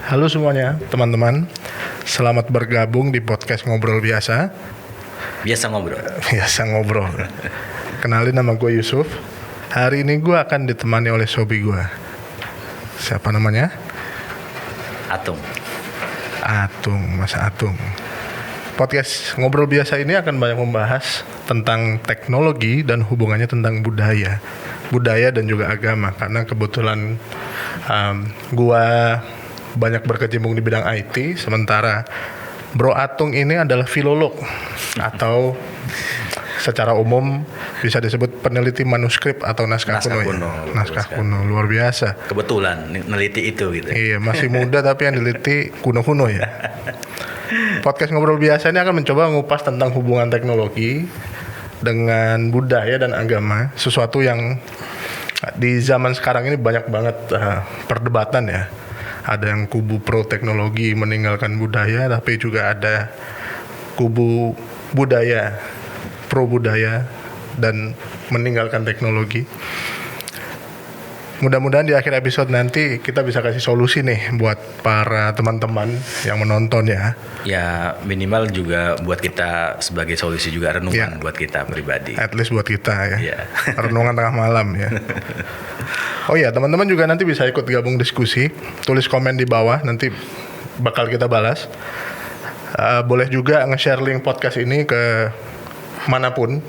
Halo semuanya, teman-teman. Selamat bergabung di podcast Ngobrol Biasa. Biasa ngobrol. Biasa ngobrol. Kenalin, nama gue Yusuf. Hari ini gue akan ditemani oleh sobi gue. Siapa namanya? Atung. Mas Atung. Podcast Ngobrol Biasa ini akan banyak membahas tentang teknologi dan hubungannya tentang budaya dan juga agama. Karena kebetulan gue banyak berkecimpung di bidang IT, sementara Bro Atung ini adalah filolog atau secara umum bisa disebut peneliti manuskrip atau naskah kuno. Naskah kuno, luar biasa. Kebetulan neliti itu gitu. Iya, masih muda tapi yang diliti kuno-kuno ya. Podcast Ngobrol Biasa ini akan mencoba mengupas tentang hubungan teknologi dengan budaya dan agama, sesuatu yang di zaman sekarang ini banyak banget perdebatan ya. Ada yang kubu pro teknologi meninggalkan budaya, tapi juga ada kubu budaya pro budaya dan meninggalkan teknologi. Mudah-mudahan di akhir episode nanti kita bisa kasih solusi nih buat para teman-teman yang menonton ya. Ya minimal juga buat kita sebagai solusi juga renungan buat kita pribadi. At least buat kita ya. Renungan tengah malam ya. Oh iya, teman-teman juga nanti bisa ikut gabung diskusi. Tulis komen di bawah, nanti bakal kita balas. Boleh juga nge-share link podcast ini ke manapun,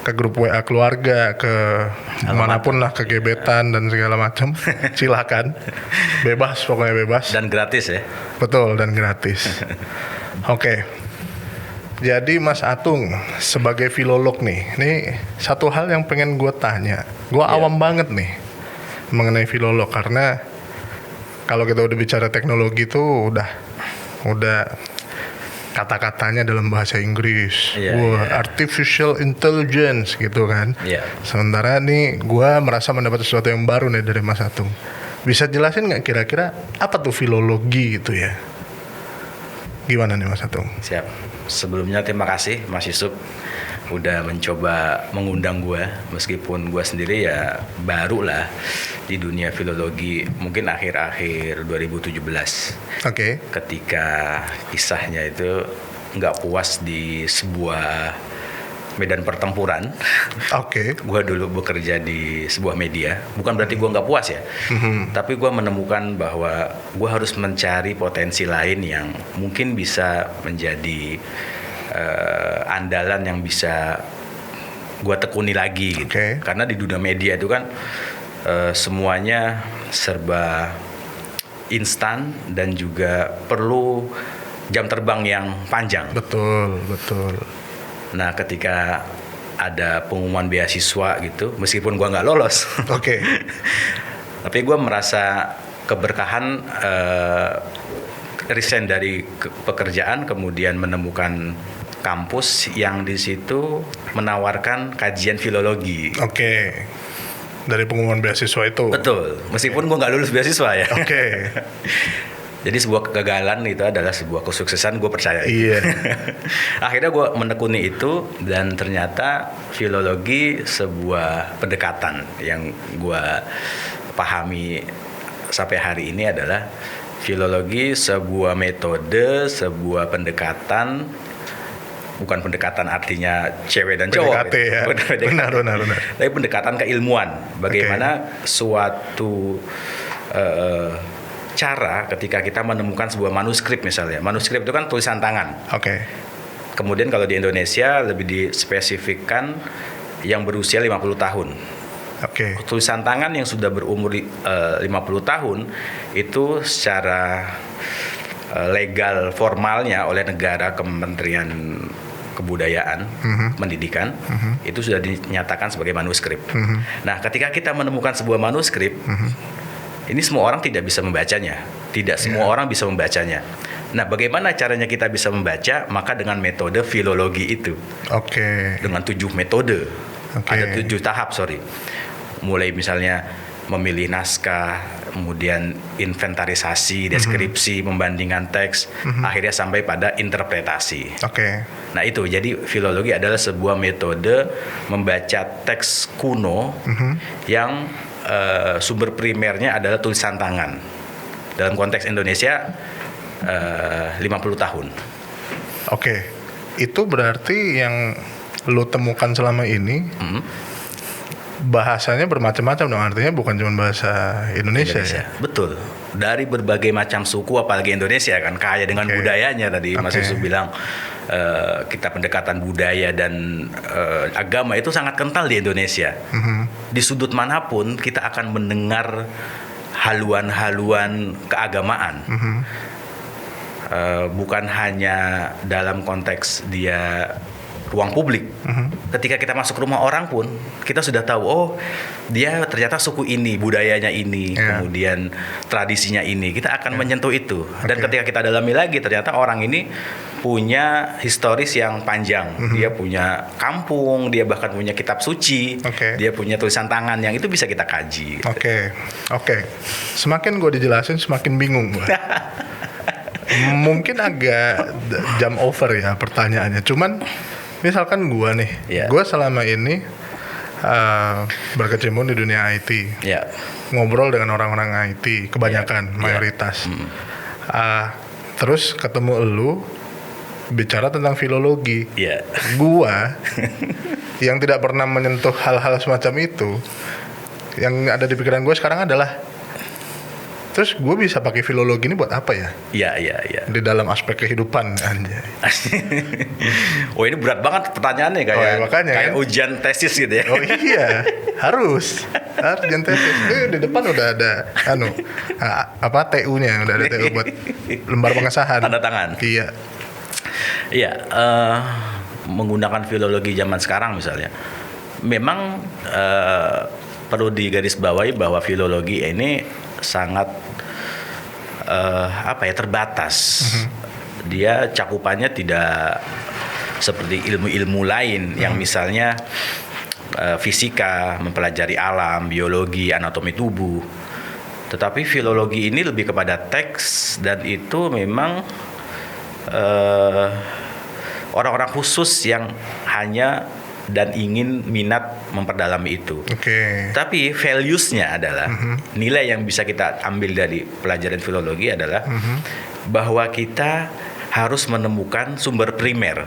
ke grup WA keluarga, ke manapun lah, ke gebetan dan segala macam. Silakan, bebas, pokoknya bebas. Dan gratis ya. Betul, dan gratis. Oke. Jadi Mas Atung sebagai filolog nih, ini satu hal yang pengen gue tanya. Gue awam banget nih mengenai filolog, karena kalau kita udah bicara teknologi tuh udah kata-katanya dalam bahasa Inggris, artificial intelligence gitu kan. Sementara nih gue merasa mendapat sesuatu yang baru nih dari Mas Atung. Bisa jelasin nggak kira-kira apa tuh filologi gitu ya? Gimana nih Mas Atung? Siap. Sebelumnya terima kasih Mas Yusuf udah mencoba mengundang gue, meskipun gue sendiri ya baru lah di dunia filologi mungkin akhir-akhir 2017. Ketika kisahnya itu nggak puas di sebuah medan pertempuran. Gue dulu bekerja di sebuah media, bukan berarti gue nggak puas ya, tapi gue menemukan bahwa gue harus mencari potensi lain yang mungkin bisa menjadi andalan yang bisa gue tekuni lagi gitu. Karena di dunia media itu kan semuanya serba instan dan juga perlu jam terbang yang panjang. Betul. Nah, ketika ada pengumuman beasiswa gitu, meskipun gue nggak lolos, tapi gue merasa keberkahan resign dari pekerjaan, kemudian menemukan kampus yang di situ menawarkan kajian filologi. Dari pengumuman beasiswa itu. Betul, meskipun gue nggak lulus beasiswa ya. Jadi sebuah kegagalan itu adalah sebuah kesuksesan, gue percaya. Akhirnya gue menekuni itu, dan ternyata filologi sebuah pendekatan yang gue pahami sampai hari ini adalah filologi sebuah metode, sebuah pendekatan, bukan pendekatan artinya cewek dan cowok. Benar. Tapi pendekatan keilmuan. Bagaimana suatu cara ketika kita menemukan sebuah manuskrip misalnya. Manuskrip itu kan tulisan tangan. Kemudian kalau di Indonesia lebih dispesifikkan yang berusia 50 tahun. Tulisan tangan yang sudah berumur 50 tahun itu secara legal formalnya oleh negara, Kementerian Kebudayaan, Pendidikan, itu sudah dinyatakan sebagai manuskrip. Nah, ketika kita menemukan sebuah manuskrip, ini semua orang tidak bisa membacanya. Tidak semua orang bisa membacanya. Nah, bagaimana caranya kita bisa membaca? Maka dengan metode filologi itu. Dengan 7 metode. Ada 7 tahap, mulai misalnya memilih naskah, kemudian inventarisasi, deskripsi, pembandingan teks, akhirnya sampai pada interpretasi. Nah itu, jadi filologi adalah sebuah metode membaca teks kuno yang sumber primernya adalah tulisan tangan. Dalam konteks Indonesia 50 tahun. Oke. Itu berarti yang lo temukan selama ini bahasanya bermacam-macam dong, artinya bukan cuma bahasa Indonesia. Ya? Betul. Dari berbagai macam suku, apalagi Indonesia kan kaya dengan budayanya. Tadi Mas Yusuf bilang kita pendekatan budaya dan agama itu sangat kental di Indonesia. Di sudut manapun kita akan mendengar haluan-haluan keagamaan. Bukan hanya dalam konteks dia ruang publik. Ketika kita masuk rumah orang pun kita sudah tahu, oh dia ternyata suku ini, budayanya ini, kemudian tradisinya ini. Kita akan menyentuh itu. Dan ketika kita dalami lagi, ternyata orang ini punya historis yang panjang. Dia punya kampung, dia bahkan punya kitab suci, dia punya tulisan tangan yang itu bisa kita kaji. Oke. Semakin gue dijelasin semakin bingung gue. Mungkin agak jam over ya pertanyaannya. Cuman misalkan gue nih, gue selama ini berkecimpung di dunia IT, ngobrol dengan orang-orang IT, kebanyakan, mayoritas. Terus ketemu elu, bicara tentang filologi. Gue yang tidak pernah menyentuh hal-hal semacam itu, yang ada di pikiran gue sekarang adalah, terus gue bisa pakai filologi ini buat apa ya? Iya. Di dalam aspek kehidupan, anjay. Oh ini berat banget pertanyaannya, kayak kan? ujian tesis gitu ya. Oh iya, harus ujian tesis. Di depan udah ada TU-nya, udah ada TU buat lembar pengesahan. Tanda tangan. Iya. Menggunakan filologi zaman sekarang misalnya, memang perlu digarisbawahi bahwa filologi ini sangat terbatas. Dia cakupannya tidak seperti ilmu-ilmu lain yang misalnya fisika, mempelajari alam, biologi, anatomi tubuh. Tetapi filologi ini lebih kepada teks, dan itu memang orang-orang khusus yang hanya dan ingin minat memperdalami itu. Tapi values-nya adalah nilai yang bisa kita ambil dari pelajaran filologi adalah bahwa kita harus menemukan sumber primer.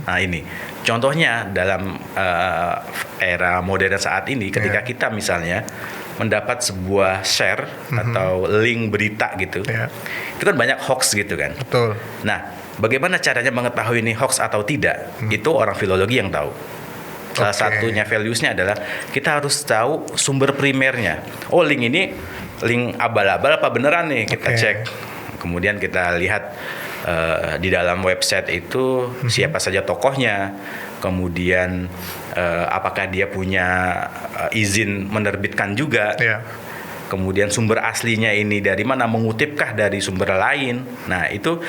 Nah ini contohnya dalam era modern saat ini, ketika kita misalnya mendapat sebuah share atau link berita gitu, itu kan banyak hoax gitu kan. Betul. Nah, bagaimana caranya mengetahui ini hoax atau tidak? Itu orang filologi yang tahu. Salah satunya values-nya adalah kita harus tahu sumber primernya. Oh, link ini link abal-abal apa beneran nih? Kita cek. Kemudian kita lihat di dalam website itu siapa saja tokohnya. Kemudian apakah dia punya izin menerbitkan juga. Kemudian sumber aslinya ini dari mana, mengutipkah dari sumber lain. Nah itu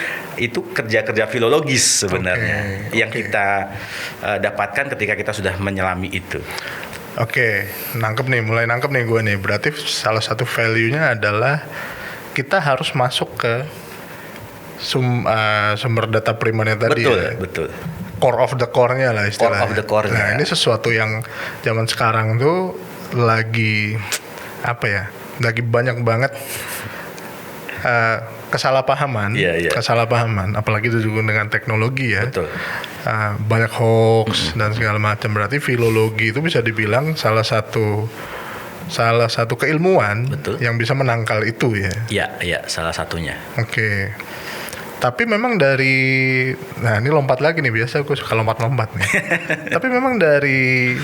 kerja-kerja filologis sebenarnya yang kita dapatkan ketika kita sudah menyelami itu. Mulai nangkep nih gue nih. Berarti salah satu value-nya adalah kita harus masuk ke sumber data primernya tadi. Betul. Core of the core-nya lah istilahnya. Core of the core-nya. Nah ini sesuatu yang zaman sekarang tuh lagi lagi banyak banget kesalahpahaman, apalagi itu juga dengan teknologi ya. Betul. Banyak hoax dan segala macam. Berarti filologi itu bisa dibilang salah satu keilmuan yang bisa menangkal itu ya. Iya, salah satunya. Tapi memang ini lompat lagi nih, biasa gue suka lompat-lompat nih. Tapi memang dari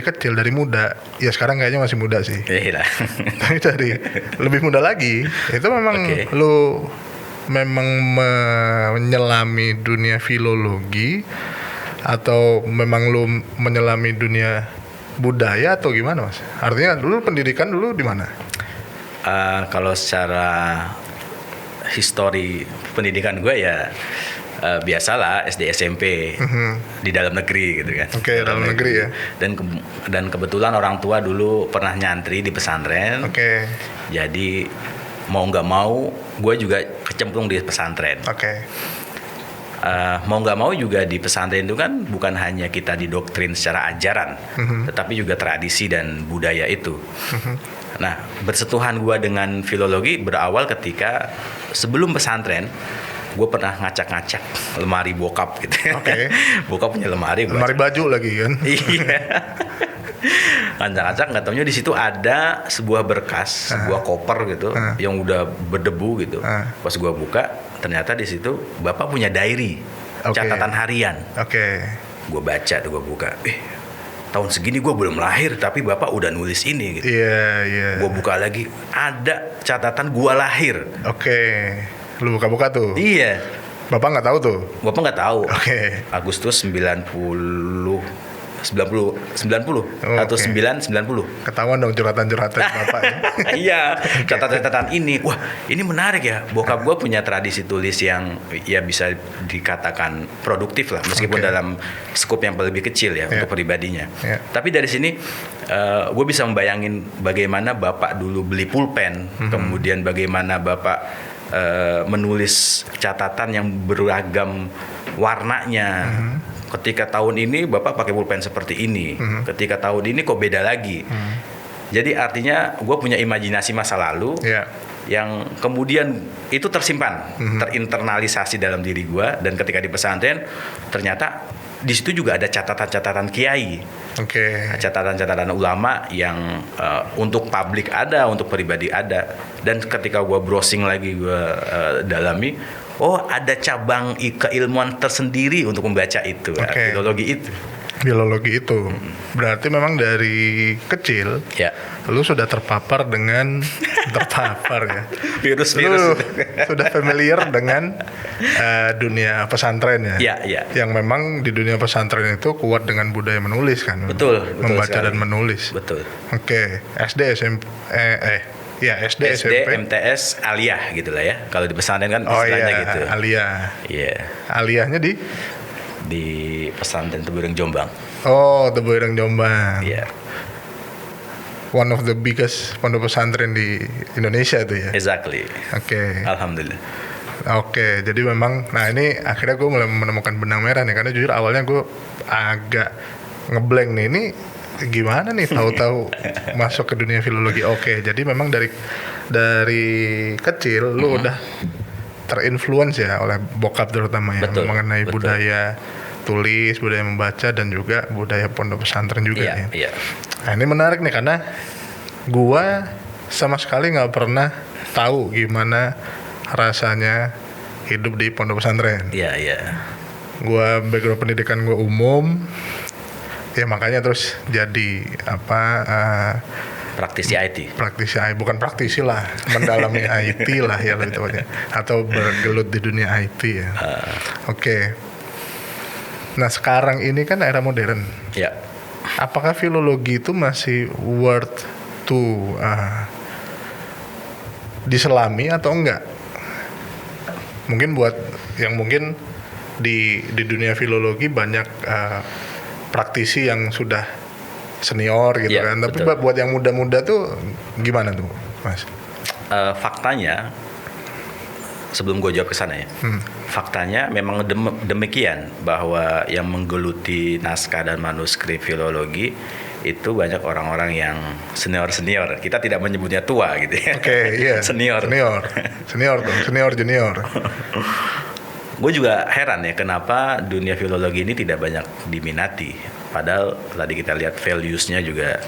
kecil, dari muda, ya sekarang kayaknya masih muda sih. Tapi dari lebih muda lagi, itu memang lu memang menyelami dunia filologi atau memang lu menyelami dunia budaya atau gimana, Mas? Artinya dulu pendidikan dulu di mana? Kalau secara histori pendidikan gue ya biasalah SD SMP di dalam negeri gitu kan. Dalam negeri ya. Dan kebetulan orang tua dulu pernah nyantri di pesantren. Jadi mau nggak mau gue juga kecemplung di pesantren. Mau nggak mau juga di pesantren itu kan bukan hanya kita didoktrin secara ajaran, tetapi juga tradisi dan budaya itu. Nah, bersentuhan gue dengan filologi berawal ketika sebelum pesantren, gue pernah ngacak-ngacak lemari bokap gitu. Oke. Bokap punya lemari. Lemari baju lagi kan? Iya. Ngacak-ngacak, nggak taunya di situ ada sebuah berkas, sebuah koper gitu, yang udah berdebu gitu. Pas gue buka, ternyata di situ bapak punya diary, catatan harian. Gue baca tuh, gue buka. Tahun segini gue belum lahir tapi bapak udah nulis ini gitu. Gue buka lagi, ada catatan gue lahir. Lu buka-buka tuh. Iya. Bapak nggak tahu tuh. Bapak nggak tahu. Agustus 90 atau 990. Ketahuan dong curhatan-curhatan bapak ya. Iya, catatan-catatan ini. Wah, ini menarik ya. Bokap gue punya tradisi tulis yang ya bisa dikatakan produktif lah, meskipun dalam skop yang lebih kecil ya untuk pribadinya. Tapi dari sini gue bisa membayangin bagaimana bapak dulu beli pulpen, kemudian bagaimana bapak menulis catatan yang beragam warnanya. Ketika tahun ini bapak pakai pulpen seperti ini, ketika tahun ini kok beda lagi. Jadi artinya gue punya imajinasi masa lalu yang kemudian itu tersimpan, terinternalisasi dalam diri gue, dan ketika di pesantren ternyata di situ juga ada catatan-catatan kiai, catatan-catatan ulama yang untuk publik ada, untuk pribadi ada. Dan ketika gue browsing lagi, gue dalami, oh ada cabang keilmuan tersendiri untuk membaca itu, filologi itu. Berarti memang dari kecil lu sudah terpapar dengan virus-virus. Lu sudah familiar dengan dunia pesantren ya. Yang memang di dunia pesantren itu kuat dengan budaya menulis kan. Betul membaca sekali. Dan menulis. Betul. SD, SMP SD, SMP, MTS, aliyah gitu lah ya. Kalau di pesantren kan istilahnya gitu. Aliyah. Aliyahnya di pesantren Tebuireng Jombang. Tebuireng Jombang. One of the biggest pondok pesantren di Indonesia itu ya. Exactly. Alhamdulillah. Jadi memang, nah ini akhirnya gue mulai menemukan benang merah nih, karena jujur awalnya gue agak ngeblank nih, ini gimana nih tahu-tahu masuk ke dunia filologi. Jadi memang dari kecil lu udah terinfluence ya oleh bokap terutama ya, mengenai budaya tulis, budaya membaca, dan juga budaya pondok pesantren juga ya. Nah ini menarik nih, karena gua sama sekali nggak pernah tahu gimana rasanya hidup di pondok pesantren. Gua background pendidikan gua umum, ya makanya terus jadi praktisi IT. Bukan praktisi lah, mendalami IT lah ya lebih tepatnya, atau bergelut di dunia IT ya. Nah sekarang ini kan era modern. Apakah filologi itu masih worth to diselami atau enggak? Mungkin buat yang mungkin di dunia filologi banyak praktisi yang sudah senior gitu kan. Tapi buat yang muda-muda tuh gimana tuh, Mas? Faktanya, sebelum gue jawab ke sana ya, faktanya memang demikian, bahwa yang menggeluti naskah dan manuskrip filologi itu banyak orang-orang yang senior. Kita tidak menyebutnya tua gitu ya. Senior junior. Gue juga heran ya, kenapa dunia filologi ini tidak banyak diminati. Padahal tadi kita lihat values-nya juga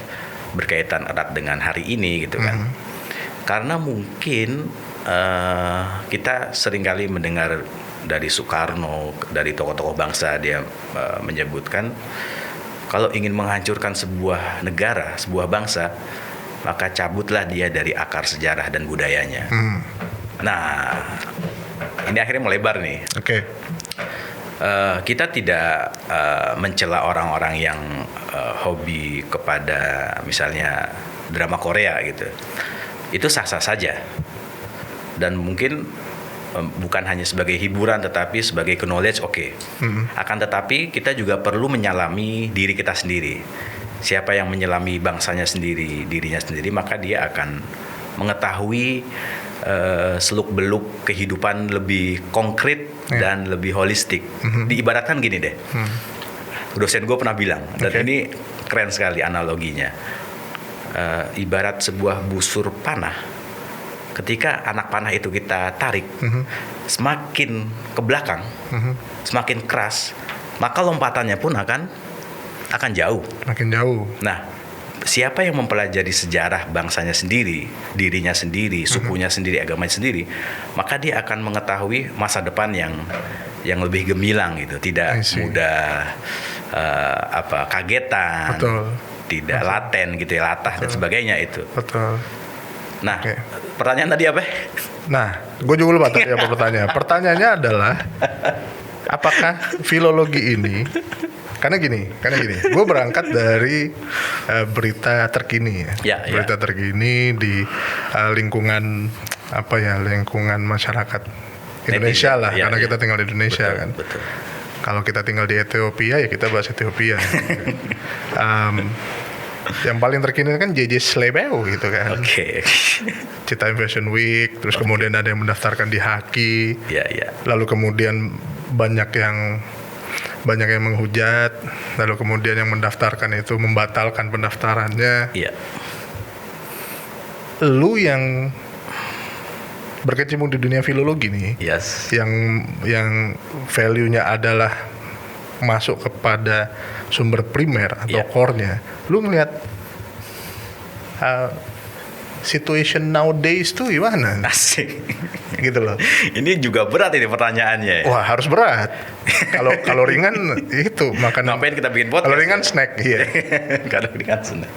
berkaitan erat dengan hari ini gitu kan. Karena mungkin kita seringkali mendengar dari Soekarno, dari tokoh-tokoh bangsa, dia menyebutkan kalau ingin menghancurkan sebuah negara, sebuah bangsa, maka cabutlah dia dari akar sejarah dan budayanya. Nah, ini akhirnya melebar nih. Kita tidak mencela orang-orang yang hobi kepada misalnya drama Korea gitu. Itu sah-sah saja. Dan mungkin bukan hanya sebagai hiburan, tetapi sebagai knowledge Akan tetapi kita juga perlu menyelami diri kita sendiri. Siapa yang menyelami bangsanya sendiri, dirinya sendiri, maka dia akan mengetahui seluk-beluk kehidupan lebih konkret dan lebih holistik. Diibaratkan gini deh. Dosen gue pernah bilang, dan ini keren sekali analoginya. ibarat sebuah busur panah. Ketika anak panah itu kita tarik, semakin ke belakang, semakin keras, maka lompatannya pun akan jauh. Makin jauh. Nah, siapa yang mempelajari sejarah bangsanya sendiri, dirinya sendiri, sukunya sendiri, agamanya sendiri, maka dia akan mengetahui masa depan yang lebih gemilang gitu, tidak mudah kagetan. Betul. Tidak laten gitu ya, latah dan sebagainya itu. Betul. Nah, pertanyaan tadi apa? Nah, gue juga lupa tadi apa pertanyaan. Pertanyaannya adalah, apakah filologi ini, karena gini, gue berangkat dari berita terkini berita terkini di lingkungan lingkungan masyarakat Indonesia lah, karena kita tinggal di Indonesia, betul, kan. Betul. Kalau kita tinggal di Ethiopia ya kita bahas Ethiopia. Yang paling terkini kan JJ Slebeo gitu kan. Oke. Citaim Fashion Week, terus kemudian ada yang mendaftarkan di Haki. Iya. Lalu kemudian banyak yang menghujat, lalu kemudian yang mendaftarkan itu membatalkan pendaftarannya. Iya. Lu yang berkecimpung di dunia filologi nih, yes, yang value-nya adalah masuk kepada sumber primer atau core-nya, lu ngelihat situation nowadays tuh gimana? Asik. Gitu loh. Ini juga berat ini pertanyaannya. Wah, harus berat. Kalau ringan itu makanan. Ngapain kita bikin podcast? Kalau ringan snack, iya. Kalau ringan snack.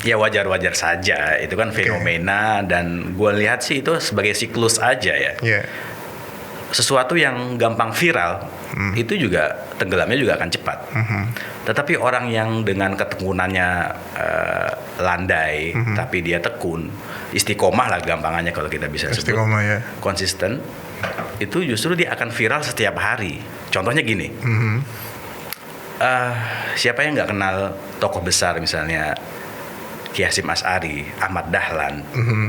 Ya wajar-wajar saja, itu kan fenomena, dan gue lihat sih itu sebagai siklus aja ya. Yeah. Sesuatu yang gampang viral itu juga tenggelamnya juga akan cepat. Tetapi orang yang dengan ketekunannya landai, tapi dia tekun, istiqomah lah gampangannya kalau kita bisa sebut, ya. konsisten, itu justru dia akan viral setiap hari. Contohnya gini, siapa yang nggak kenal tokoh besar misalnya Ki Hasyim Asy'ari, Ahmad Dahlan,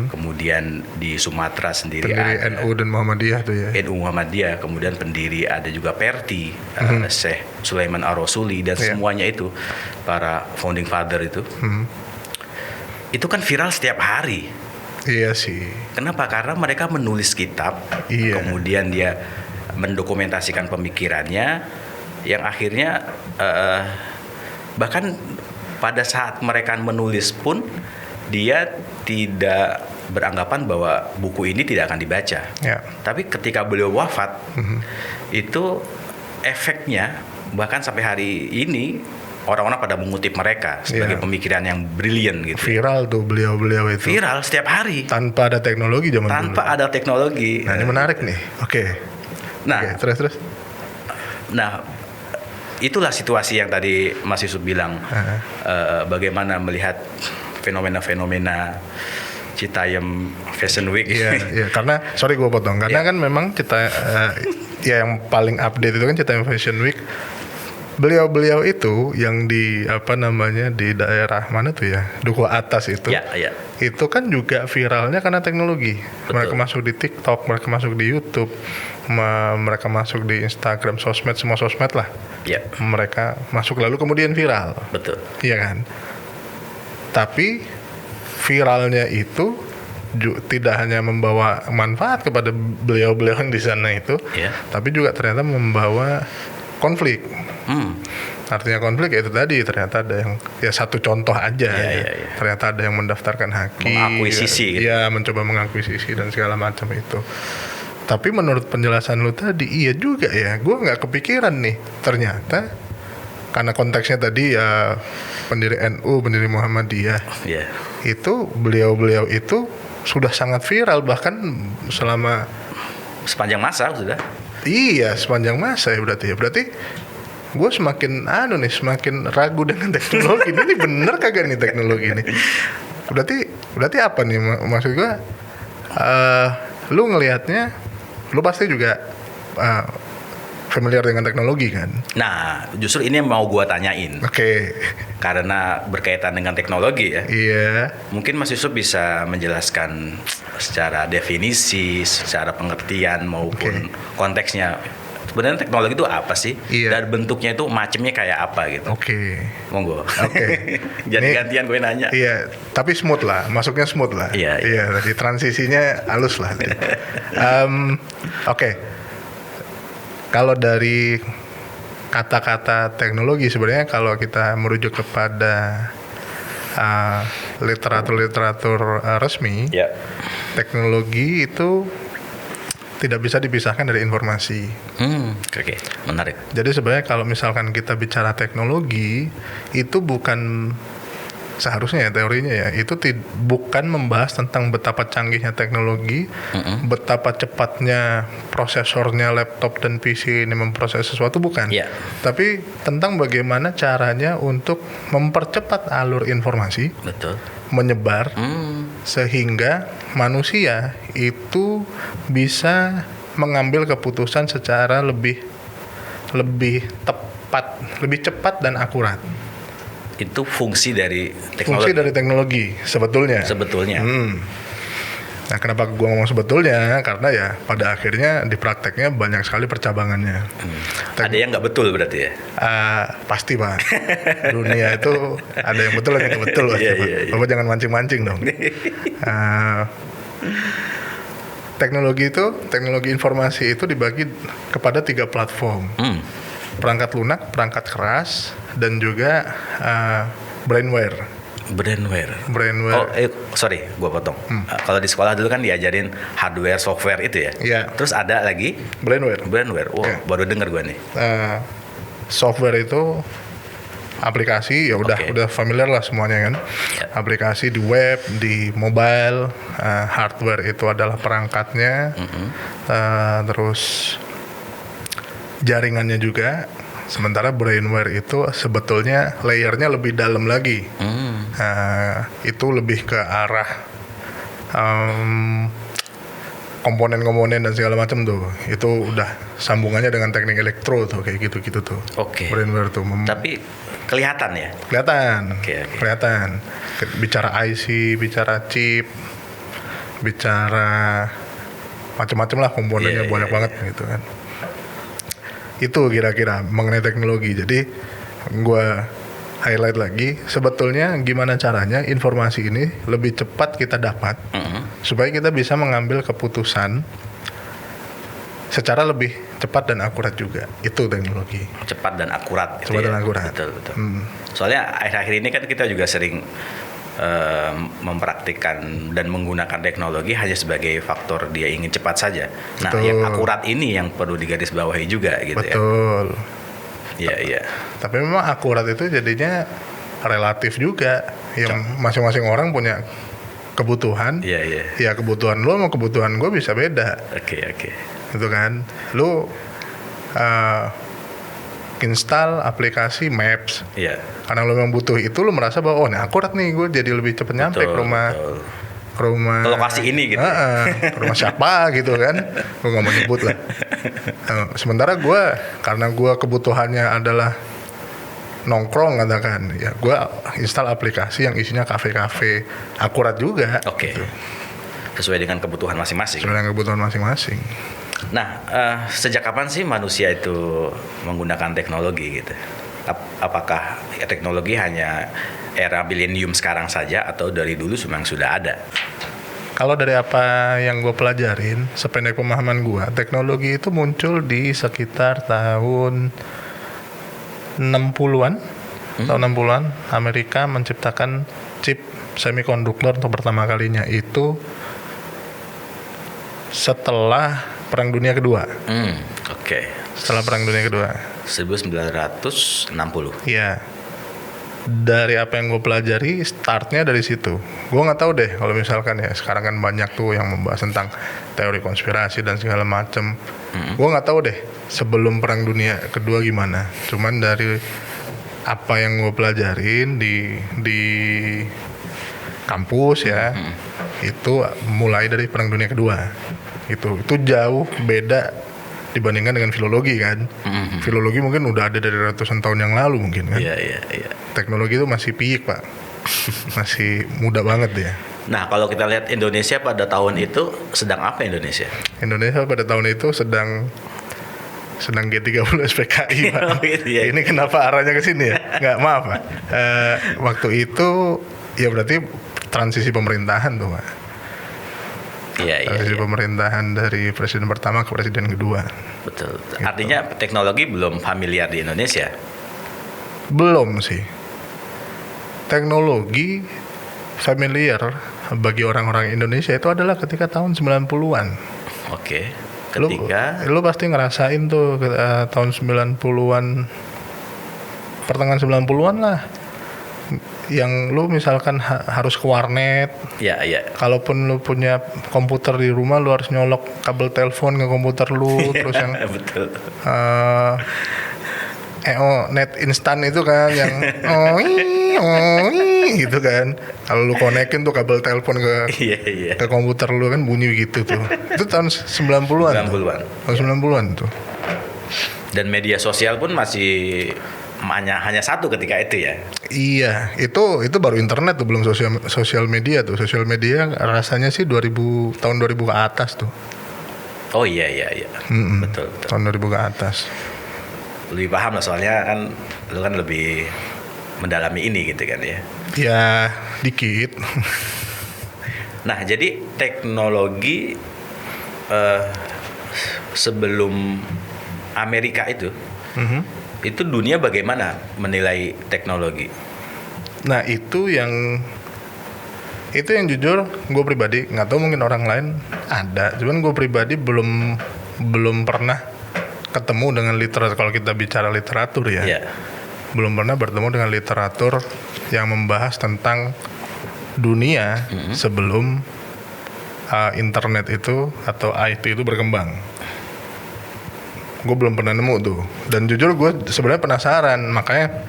kemudian di Sumatera sendiri pendiri ada NU dan Muhammadiyah tuh ya. NU Muhammadiyah, kemudian pendiri ada juga Perti, Syekh Sulaiman Ar-Rasuli, dan semuanya itu para founding father itu. Itu kan viral setiap hari. Iya sih. Kenapa? Karena mereka menulis kitab, kemudian dia mendokumentasikan pemikirannya, yang akhirnya bahkan pada saat mereka menulis pun dia tidak beranggapan bahwa buku ini tidak akan dibaca. Tapi ketika beliau wafat, itu efeknya bahkan sampai hari ini orang-orang pada mengutip mereka sebagai pemikiran yang brilian gitu. Viral tuh beliau-beliau itu. Viral setiap hari. Tanpa ada teknologi zaman dulu. Tanpa ada teknologi. Nah, ini menarik nih. Oke. Nah, terus. Nah, itulah situasi yang tadi Mas Yusuf bilang, bagaimana melihat fenomena-fenomena Citaim Fashion Week. Iya, karena sorry gue potong, karena kan memang yang paling update itu kan Citaim Fashion Week. Beliau-beliau itu yang di di daerah mana tuh ya, Duku Atas itu. Itu kan juga viralnya karena teknologi. Betul. Mereka masuk di TikTok, mereka masuk di YouTube, mereka masuk di Instagram, sosmed, semua sosmed lah. Mereka masuk lalu kemudian viral. Betul. Iya kan. Tapi viralnya itu tidak hanya membawa manfaat kepada beliau-beliau yang di sana itu, tapi juga ternyata membawa konflik. Artinya konflik itu tadi, ternyata ada yang satu contoh aja ternyata ada yang mendaftarkan Haki, mengakuisisi mencoba mengakuisisi dan segala macam itu. Tapi menurut penjelasan lu tadi, iya juga ya, gue nggak kepikiran nih, ternyata karena konteksnya tadi ya pendiri NU, pendiri Muhammadiyah, itu beliau-beliau itu sudah sangat viral bahkan sepanjang masa sudah. Iya, sepanjang masa ya berarti gue semakin ragu dengan teknologi ini bener kagak nih teknologi ini. Berarti apa nih maksud gue? Lu ngelihatnya, lu pasti juga familiar dengan teknologi kan? Nah, justru ini yang mau gue tanyain. Oke. Karena berkaitan dengan teknologi ya. Iya. Mungkin Mas Yusuf bisa menjelaskan secara definisi, secara pengertian maupun konteksnya sebenarnya teknologi itu apa sih? Iya. Dan bentuknya itu macamnya kayak apa gitu. Oke. Monggo. Oke. Jadi Ini- gantian gue nanya. Iya, tapi smooth lah, masuknya smooth lah. Iya, Iya, tadi transisinya halus lah. Oke. Kalau dari kata-kata teknologi sebenarnya kalau kita merujuk kepada literatur resmi, Ya. teknologi itu tidak bisa dipisahkan dari informasi. Oke, menarik. Jadi sebenarnya kalau misalkan kita bicara teknologi itu bukan seharusnya ya teorinya ya itu bukan membahas tentang betapa canggihnya teknologi, betapa cepatnya prosesornya laptop dan PC ini memproses sesuatu, bukan. Iya. Tapi tentang bagaimana caranya untuk mempercepat alur informasi Betul. menyebar sehingga manusia itu bisa mengambil keputusan secara lebih tepat, lebih cepat dan akurat. Itu fungsi dari teknologi. Fungsi dari teknologi sebetulnya. Sebetulnya. Nah, kenapa gua ngomong sebetulnya? Karena ya pada akhirnya di prakteknya banyak sekali percabangannya. Ada yang nggak betul berarti ya? Pasti Pak. Dunia itu ada yang betul ada yang nggak betul. Iya, Pak. iya, iya. Bapak jangan mancing-mancing dong. Teknologi informasi itu dibagi kepada 3 platform. Perangkat lunak, perangkat keras, dan juga brainware. Brainware. Sorry, gua potong. Kalau di sekolah dulu kan diajarin hardware, software itu ya. Iya. Terus ada lagi Brainware. Wow, baru dengar gua nih. Software itu aplikasi, ya udah familiar lah semuanya kan. Ya. Aplikasi di web, di mobile. Hardware itu adalah perangkatnya. Terus jaringannya juga. Sementara brainware itu sebetulnya layernya lebih dalam lagi. Itu lebih ke arah komponen-komponen dan segala macam tuh. Itu udah sambungannya dengan teknik elektro tuh, kayak gitu-gitu tuh. Oke. Brainware tuh. Tapi kelihatan ya? Kelihatan. Oke. Kelihatan. Bicara IC, bicara chip, bicara macam-macam lah komponennya, banyak banget gitu kan. Itu kira-kira mengenai teknologi. Jadi gue highlight lagi, sebetulnya gimana caranya informasi ini lebih cepat kita dapat supaya kita bisa mengambil keputusan secara lebih cepat dan akurat juga. Itu teknologi. Cepat dan akurat. Cepat dan akurat. Betul. Soalnya akhir-akhir ini kan kita juga sering mempraktikkan dan menggunakan teknologi hanya sebagai faktor dia ingin cepat saja. Nah, Betul. yang akurat ini yang perlu digarisbawahi juga gitu. Betul. Ya. Iya. Tapi memang akurat itu jadinya relatif juga. Yang masing-masing orang punya kebutuhan. Iya. Ya kebutuhan lo sama kebutuhan gue bisa beda. Oke. Gitu kan. Lo install aplikasi Maps. Iya. Karena lo memang butuh itu, lo merasa bahwa ini akurat nih, gue jadi lebih cepat nyampe ke rumah. Betul. Ke rumah. Ke lokasi ini gitu. Ke rumah siapa gitu kan. Gue gak mau nyebut lah. Sementara gue, karena gue kebutuhannya adalah nongkrong katakan, ya gue install aplikasi yang isinya kafe-kafe, akurat juga. Oke. Gitu. Sesuai dengan kebutuhan masing-masing. Sesuai dengan kebutuhan masing-masing. Nah, sejak kapan sih manusia itu menggunakan teknologi gitu? Apakah teknologi hanya era milenium sekarang saja atau dari dulu memang sudah ada? Kalau dari apa yang gue pelajarin, sependek pemahaman gue, teknologi itu muncul di sekitar tahun 60-an. Tahun 60-an, Amerika menciptakan chip semikonduktor untuk pertama kalinya itu setelah Perang Dunia Kedua. Oke. Setelah Perang Dunia Kedua. 1960. Iya. Dari apa yang gue pelajari, startnya dari situ. Gue nggak tahu deh kalau misalkan ya sekarang kan banyak tuh yang membahas tentang teori konspirasi dan segala macem. Gue nggak tahu deh sebelum Perang Dunia Kedua gimana. Cuman dari apa yang gue pelajarin di kampus ya, itu mulai dari Perang Dunia Kedua. Itu jauh beda dibandingkan dengan filologi kan. Filologi mungkin udah ada dari ratusan tahun yang lalu mungkin kan. Iya. Teknologi itu masih piik Pak. Masih muda banget dia. Nah, kalau kita lihat Indonesia pada tahun itu sedang apa Indonesia? Indonesia pada tahun itu sedang sedang G30 SPKI Pak. Oh, gitu ya. Ini kenapa arahnya ke sini ya? Nggak, maaf Pak. Waktu itu ya berarti transisi pemerintahan tuh Pak. Iya. Transisi pemerintahan dari presiden pertama ke presiden kedua. Betul. Gitu. Artinya teknologi belum familiar di Indonesia. Belum sih. Teknologi familiar bagi orang-orang Indonesia itu adalah ketika tahun 90-an. Oke. Ketika lu pasti ngerasain tuh tahun 90-an, pertengahan 90-an lah. Yang lu misalkan harus ke warnet. Iya. Kalaupun lu punya komputer di rumah, lu harus nyolok kabel telepon ke komputer lu. Terus yang betul. net instan itu kan yang gitu kan. Kalau lu konekin tuh kabel telepon ke ke komputer lu kan bunyi gitu tuh. Itu tahun 90-an. Tahun 90-an tuh. Dan media sosial pun masih hanya satu ketika itu ya. Iya, itu baru internet tuh, belum sosial media tuh. Sosial media rasanya sih tahun 2000 ke atas tuh. Oh iya. Betul. Tahun 2000 ke atas. Lebih paham lah soalnya kan lu kan lebih mendalami ini gitu kan ya. Ya, dikit. Nah, jadi teknologi sebelum Amerika itu dunia bagaimana menilai teknologi? Nah, itu yang jujur gue pribadi nggak tahu, mungkin orang lain ada, cuman gue pribadi belum pernah ketemu dengan literatur. Kalau kita bicara literatur ya, belum pernah bertemu dengan literatur yang membahas tentang dunia sebelum internet itu atau IT itu berkembang. Gue belum pernah nemu tuh, dan jujur gue sebenarnya penasaran, makanya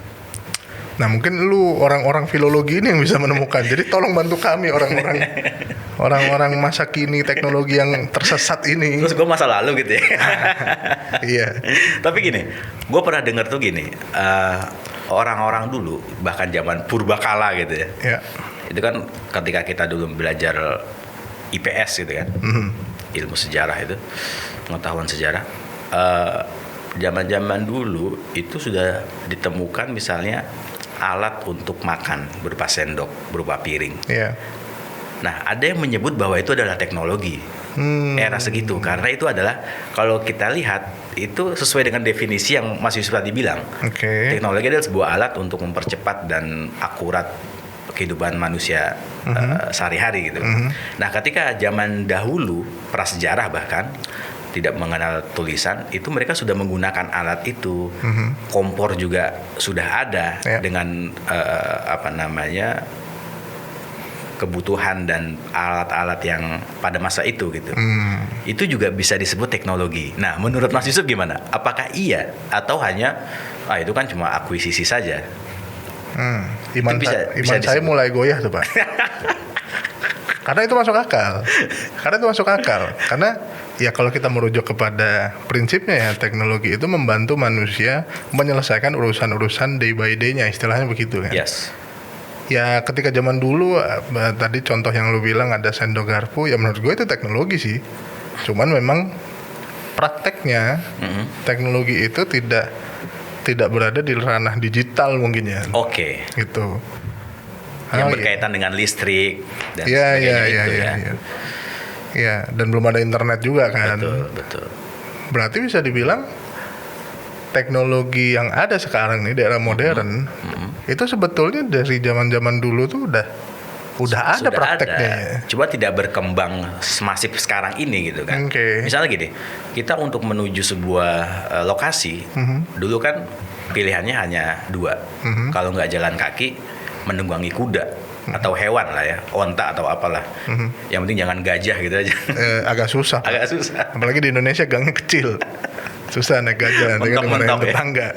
nah mungkin lu orang-orang filologi ini yang bisa menemukan. Jadi tolong bantu kami orang-orang masa kini teknologi yang tersesat ini. Terus gue masa lalu gitu ya. Iya. Tapi gini, gue pernah dengar tuh gini, orang-orang dulu bahkan zaman purbakala gitu ya. Iya. Itu kan ketika kita dulu belajar IPS gitu kan, ilmu sejarah itu, pengetahuan sejarah. Zaman-zaman dulu itu sudah ditemukan misalnya alat untuk makan berupa sendok, berupa piring. Yeah. Nah, ada yang menyebut bahwa itu adalah teknologi era segitu, karena itu adalah kalau kita lihat itu sesuai dengan definisi yang Mas Yusuf tadi bilang. Teknologi adalah sebuah alat untuk mempercepat dan akurat kehidupan manusia sehari-hari gitu. Nah, ketika zaman dahulu prasejarah bahkan tidak mengenal tulisan, itu mereka sudah menggunakan alat itu. Kompor juga sudah ada dengan kebutuhan dan alat-alat yang pada masa itu gitu. Itu juga bisa disebut teknologi. Nah, menurut Mas Yusuf gimana? Apakah iya atau hanya itu kan cuma akuisisi saja? Iman saya mulai goyah tuh Pak. Karena itu masuk akal. Karena ya kalau kita merujuk kepada prinsipnya ya, teknologi itu membantu manusia menyelesaikan urusan-urusan day by day-nya, istilahnya begitu kan. Yes. Ya ketika zaman dulu tadi contoh yang lu bilang ada sendok garpu, ya menurut gue itu teknologi sih. Cuman memang prakteknya teknologi itu tidak berada di ranah digital mungkin ya. Oke. Gitu. Yang berkaitan dengan listrik dan sebagainya. Iya, dan belum ada internet juga kan. Betul. Berarti bisa dibilang teknologi yang ada sekarang nih di era modern itu sebetulnya dari zaman-zaman dulu tuh udah ada prakteknya. Cuma tidak berkembang semasif sekarang ini gitu kan. Misalnya gini, kita untuk menuju sebuah lokasi, dulu kan pilihannya hanya dua. Kalau nggak jalan kaki, menunggangi kuda atau hewan lah ya, onta atau apalah. Yang penting jangan gajah gitu aja. Agak susah. Apalagi di Indonesia gangnya kecil. Susah naik gajah, nanti kan dimarahin tetangga.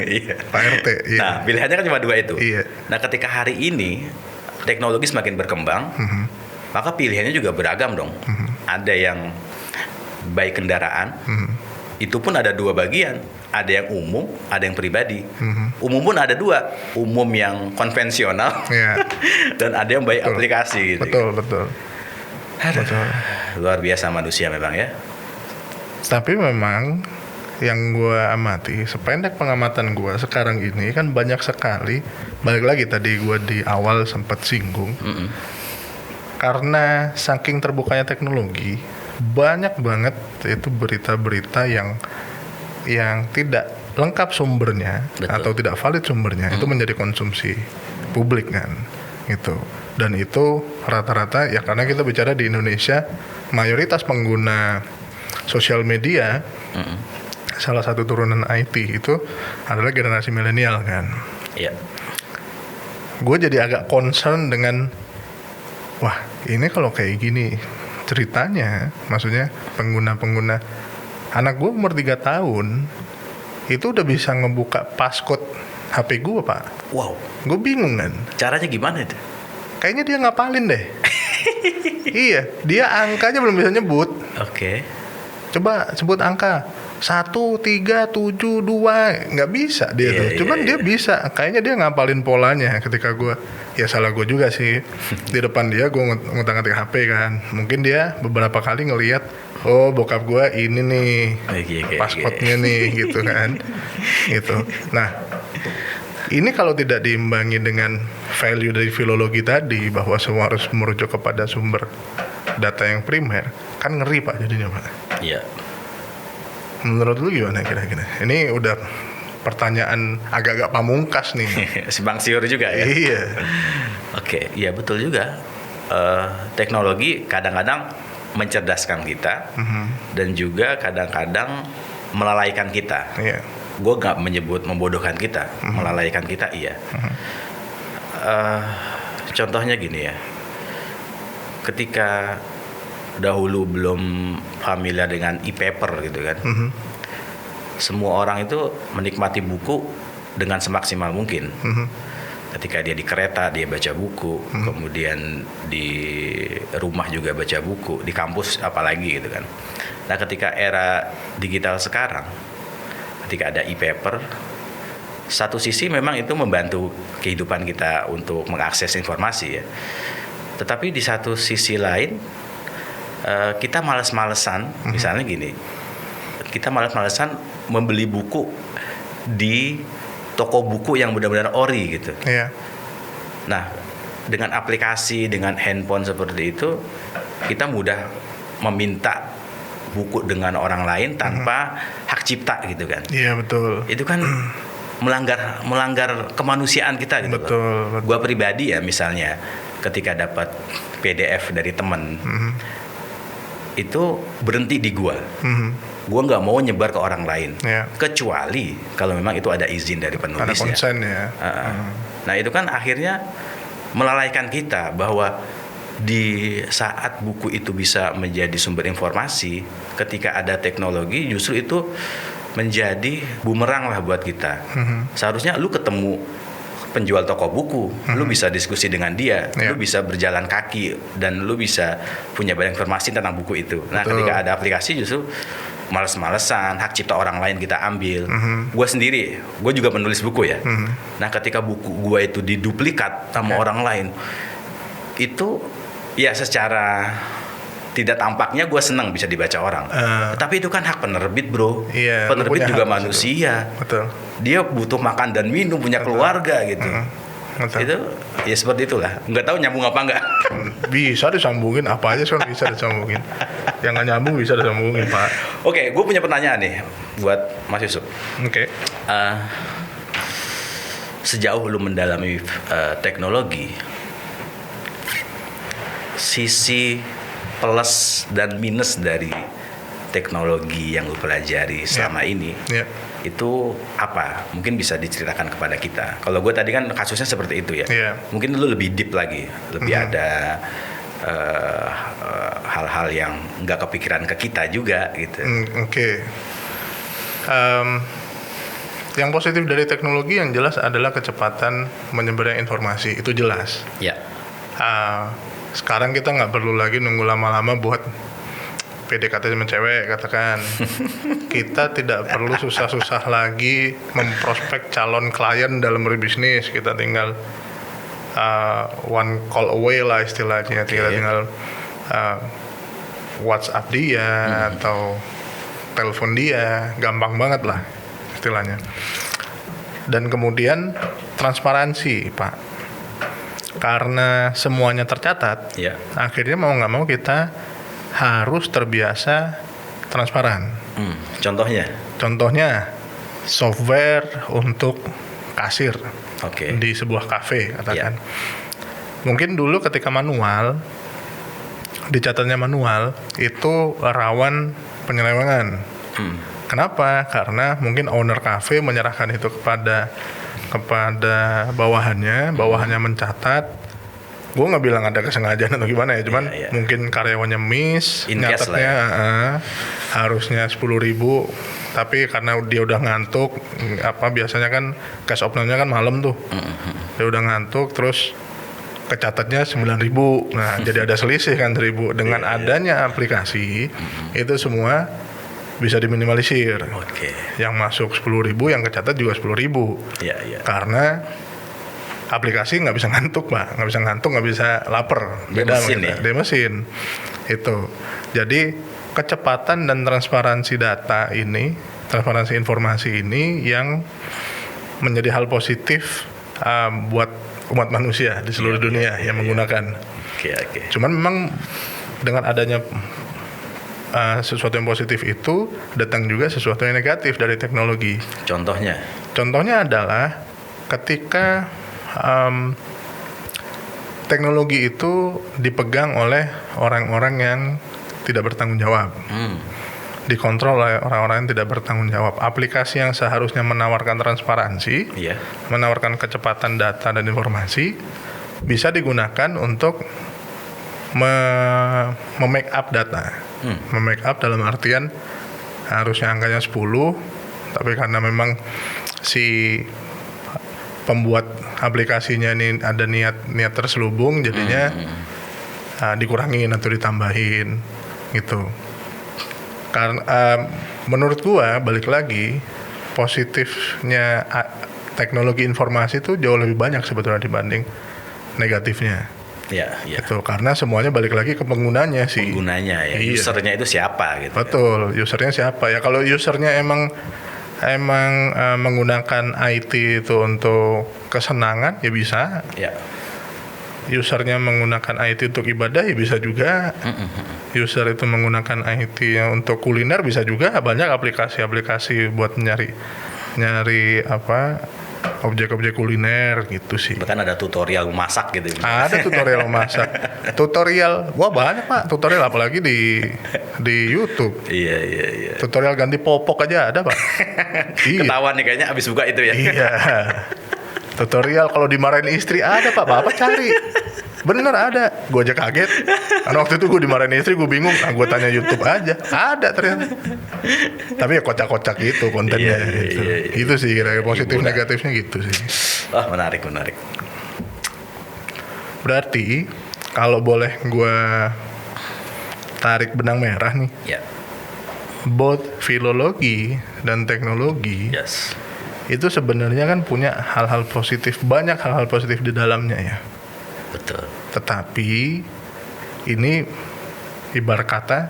Pak RT. Iya. Nah, pilihannya kan cuma dua itu. Iya. Nah, ketika hari ini teknologi semakin berkembang, maka pilihannya juga beragam dong. Ada yang baik kendaraan, itu pun ada dua bagian. Ada yang umum, ada yang pribadi. Umum pun ada dua, umum yang konvensional, dan ada yang baik aplikasi. Gitu. Betul. Luar biasa manusia memang ya. Tapi memang yang gue amati, sependek pengamatan gue sekarang ini kan banyak sekali, balik lagi tadi gue di awal sempat singgung, karena saking terbukanya teknologi, banyak banget itu berita-berita yang tidak lengkap sumbernya. Betul. Atau tidak valid sumbernya, itu menjadi konsumsi publik kan, gitu. Dan itu rata-rata ya, karena kita bicara di Indonesia, mayoritas pengguna sosial media, salah satu turunan IT itu adalah generasi milenial kan. Iya. Gue jadi agak concern dengan, wah ini kalau kayak gini ceritanya, maksudnya pengguna anak gue umur 3 tahun itu udah bisa ngebuka passcode HP gue, Pak. Wow. Gue bingung kan. Caranya gimana itu? Kayaknya dia ngapalin deh. Iya, dia angkanya belum bisa nyebut. Oke. Coba sebut angka 1, 3, 7, 2, nggak bisa dia tuh. Cuman dia bisa. Kayaknya dia ngapalin polanya. Ketika gue, ya salah gue juga sih. Di depan dia gue ngutang-ngatik HP kan. Mungkin dia beberapa kali ngelihat, oh bokap gue ini nih passcode-nya nih gitu kan. Gitu. Nah, ini kalau tidak diimbangi dengan value dari filologi tadi, bahwa semua harus merujuk kepada sumber data yang primer, kan ngeri Pak jadinya Pak. Iya. Menurut lu gimana kira-kira? Ini udah pertanyaan agak-agak pamungkas nih. Simpang siur juga ya? Iya. Oke, iya betul juga. Teknologi kadang-kadang mencerdaskan kita, dan juga kadang-kadang melalaikan kita. Iya. Gue gak menyebut membodohkan kita, melalaikan kita iya. Contohnya gini ya, ketika dahulu belum familiar dengan e-paper gitu kan, semua orang itu menikmati buku dengan semaksimal mungkin. Ketika dia di kereta dia baca buku, kemudian di rumah juga baca buku, di kampus apalagi gitu kan. Nah ketika era digital sekarang, ketika ada e-paper, satu sisi memang itu membantu kehidupan kita untuk mengakses informasi ya. Tetapi di satu sisi lain, kita malas-malesan, misalnya gini, kita malas-malesan membeli buku di toko buku yang benar-benar ori gitu. Iya. Nah, dengan aplikasi, dengan handphone seperti itu, kita mudah meminta buku dengan orang lain tanpa hak cipta gitu kan. Iya betul. Itu kan melanggar kemanusiaan kita gitu. Betul. Gua pribadi ya misalnya, ketika dapat PDF dari teman, itu berhenti di gua. Gua nggak mau nyebar ke orang lain, kecuali kalau memang itu ada izin dari penulisnya. Ada konsen ya. Nah itu kan akhirnya melalaikan kita, bahwa di saat buku itu bisa menjadi sumber informasi, ketika ada teknologi justru itu menjadi bumerang lah buat kita. Seharusnya lu ketemu penjual toko buku, lu bisa diskusi dengan dia, lu bisa berjalan kaki, dan lu bisa punya banyak informasi tentang buku itu. Nah ketika ada aplikasi justru males-malesan, hak cipta orang lain kita ambil. Gue sendiri, gue juga penulis buku ya. Nah ketika buku gue itu diduplikat sama orang lain, itu ya secara tidak tampaknya gue senang bisa dibaca orang. Tapi itu kan hak penerbit bro. Iya, penerbit juga manusia. Betul. Dia butuh makan dan minum, punya keluarga gitu. Itu ya seperti itulah. Nggak tahu nyambung apa enggak. Bisa disambungin, apa aja soal bisa disambungin. Yang nggak nyambung bisa disambungin Pak. Oke, gue punya pertanyaan nih buat Mas Yusuf. Oke. Sejauh lu mendalami teknologi, sisi plus dan minus dari teknologi yang lu pelajari selama ini, itu apa? Mungkin bisa diceritakan kepada kita. Kalau gue tadi kan kasusnya seperti itu ya. Mungkin lu lebih deep lagi, lebih ada hal-hal yang nggak kepikiran ke kita juga gitu. Oke. Yang positif dari teknologi yang jelas adalah kecepatan menyebarnya informasi, itu jelas. Ya. Sekarang kita nggak perlu lagi nunggu lama-lama buat PDKT sama cewek katakan. Kita tidak perlu susah-susah lagi memprospek calon klien dalam berbisnis. Kita tinggal one call away lah istilahnya. Tinggal WhatsApp dia atau telepon dia, gampang banget lah istilahnya. Dan kemudian transparansi, Pak. Karena semuanya tercatat, akhirnya mau nggak mau kita harus terbiasa transparan. Contohnya software untuk kasir di sebuah kafe, katakan. Mungkin dulu ketika manual, dicatatnya manual, itu rawan penyelewengan. Kenapa? Karena mungkin owner cafe menyerahkan itu kepada bawahannya mencatat. Gue nggak bilang ada kesengajaan atau gimana ya, cuman mungkin karyawannya miss, nyatetnya harusnya 10.000, tapi karena dia udah ngantuk, biasanya kan cash outnya kan malam tuh, dia udah ngantuk, terus kecatatnya 9.000. Nah, jadi ada selisih kan 1.000. Dengan adanya aplikasi, itu semua bisa diminimalisir. Yang masuk 10.000, yang kecatat juga 10.000. Karena aplikasi nggak bisa ngantuk, Pak. Nggak bisa lapar. Beda di mesin. Itu. Jadi kecepatan dan transparansi data ini, transparansi informasi ini yang menjadi hal positif buat umat manusia di seluruh dunia yang menggunakan. Cuman memang dengan adanya sesuatu yang positif itu datang juga sesuatu yang negatif dari teknologi. Contohnya adalah ketika teknologi itu dipegang oleh orang-orang yang tidak bertanggung jawab, dikontrol oleh orang-orang yang tidak bertanggung jawab. Aplikasi yang seharusnya menawarkan transparansi, menawarkan kecepatan data dan informasi, bisa digunakan untuk make up data. Make up dalam artian harusnya angkanya 10, tapi karena memang si pembuat aplikasinya ini ada niat terselubung, jadinya dikurangin atau ditambahin gitu. Karena menurut gua balik lagi, positifnya teknologi informasi itu jauh lebih banyak sebetulnya dibanding negatifnya. Itu karena semuanya balik lagi ke penggunanya sih. Usernya itu siapa gitu. Betul, usernya siapa ya. Kalau usernya emang menggunakan IT itu untuk kesenangan ya bisa. Usernya menggunakan IT untuk ibadah ya bisa juga. User itu menggunakan IT yang untuk kuliner bisa juga. Banyak aplikasi-aplikasi buat nyari objek-objek kuliner gitu sih. Bahkan ada tutorial masak gitu. Ada tutorial masak. Wah banyak, Pak, tutorial apalagi di YouTube. Iya. Tutorial ganti popok aja ada, Pak. Ketahuan nih kayaknya abis buka itu ya. Iya. Tutorial kalau dimarahin istri ada, Pak. Bapak cari. Bener ada. Gue aja kaget. Karena waktu itu gue dimarahin istri, gue bingung. Gue tanya YouTube aja. Ada ternyata. Tapi ya kocak-kocak gitu kontennya. Iya. Itu sih kira-kira positif negatifnya gitu sih. Menarik. Berarti kalau boleh gue tarik benang merah nih. Both filologi dan teknologi itu sebenarnya kan punya hal-hal positif, banyak hal-hal positif di dalamnya ya. Betul. Tetapi ini ibarat kata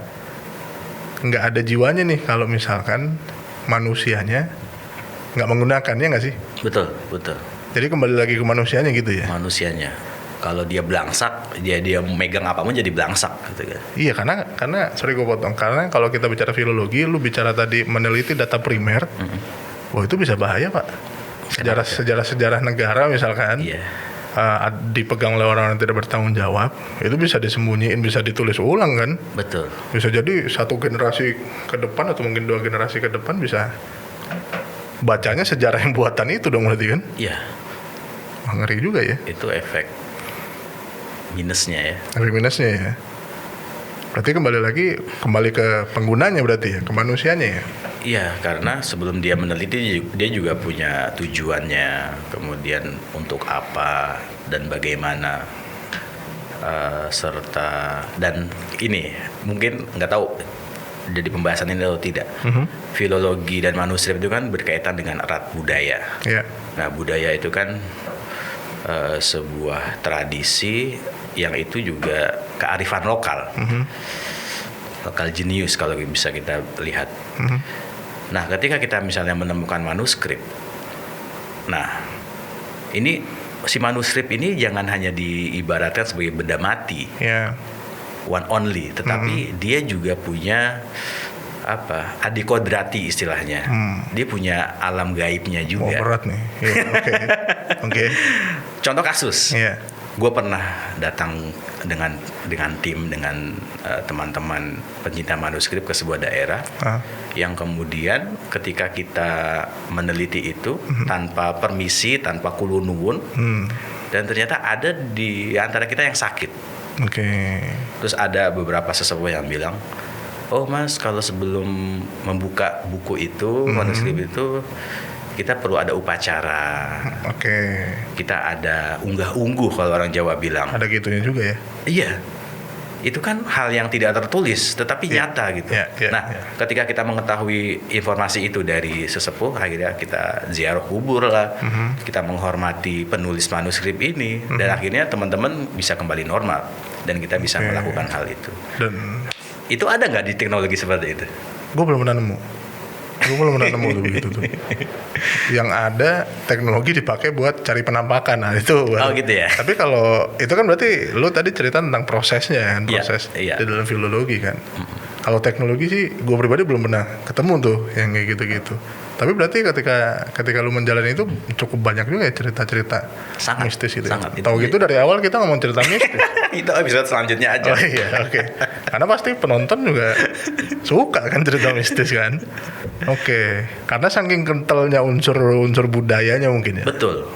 nggak ada jiwanya nih kalau misalkan manusianya nggak menggunakannya, nggak sih? Betul. Jadi kembali lagi ke manusianya gitu ya. Manusianya. Kalau dia belangsak, dia megang apapun jadi belangsak gitu kan. Iya, karena sorry gue potong. Karena kalau kita bicara filologi, lu bicara tadi meneliti data primer, wah itu bisa bahaya, Pak. Sejarah negara misalkan. Dipegang oleh orang yang tidak bertanggung jawab, itu bisa disembunyiin, bisa ditulis ulang kan. Betul. Bisa jadi satu generasi ke depan atau mungkin 2 generasi ke depan bisa bacanya sejarah yang buatan itu dong berarti kan. Wah, ngeri juga ya. Itu efek minusnya ya. Berarti kembali ke penggunanya berarti ya, ke manusianya ya. Iya, karena sebelum dia meneliti dia juga punya tujuannya, kemudian untuk apa dan bagaimana, serta dan ini mungkin nggak tahu jadi pembahasan ini atau tidak. Filologi dan manuskrip itu kan berkaitan dengan erat budaya. Nah, budaya itu kan sebuah tradisi yang itu juga kearifan lokal. lokal jenius kalau bisa kita lihat. Nah, ketika kita misalnya menemukan manuskrip, nah ini si manuskrip ini jangan hanya diibaratkan sebagai benda mati, one only, tetapi dia juga punya adikodrati istilahnya. Dia punya alam gaibnya juga. Berat nih. Oke. Contoh kasus. Gue pernah datang dengan tim, dengan teman-teman pencinta manuskrip ke sebuah daerah yang kemudian ketika kita meneliti itu tanpa permisi, tanpa kulunuwun, dan ternyata ada di antara kita yang sakit. Terus ada beberapa sesepuh yang bilang, oh mas, kalau sebelum membuka buku itu, manuskrip itu, kita perlu ada upacara. Kita ada unggah-ungguh kalau orang Jawa bilang. Ada gitunya juga ya? Iya. Itu kan hal yang tidak tertulis, tetapi nyata gitu. Ketika kita mengetahui informasi itu dari sesepuh, akhirnya kita ziarah kubur lah. Kita menghormati penulis manuskrip ini. Dan akhirnya teman-teman bisa kembali normal. Dan kita bisa melakukan hal itu. Dan itu ada nggak di teknologi seperti itu? Gue belum pernah nemu tuh begitu tuh. Yang ada teknologi dipakai buat cari penampakan. Nah itu. Gitu ya. Tapi kalau itu kan berarti lu tadi cerita tentang prosesnya kan, proses di dalam filologi kan. Kalau teknologi sih gue pribadi belum pernah ketemu tuh yang kayak gitu-gitu. Tapi berarti ketika lu menjalani itu cukup banyak juga ya cerita-cerita mistis itu. Tahu gitu dari awal kita ngomong cerita mistis. Itu episode selanjutnya aja. Oh iya, oke. Karena pasti penonton juga suka kan cerita mistis kan. Karena saking kentalnya unsur budayanya mungkin ya. Betul.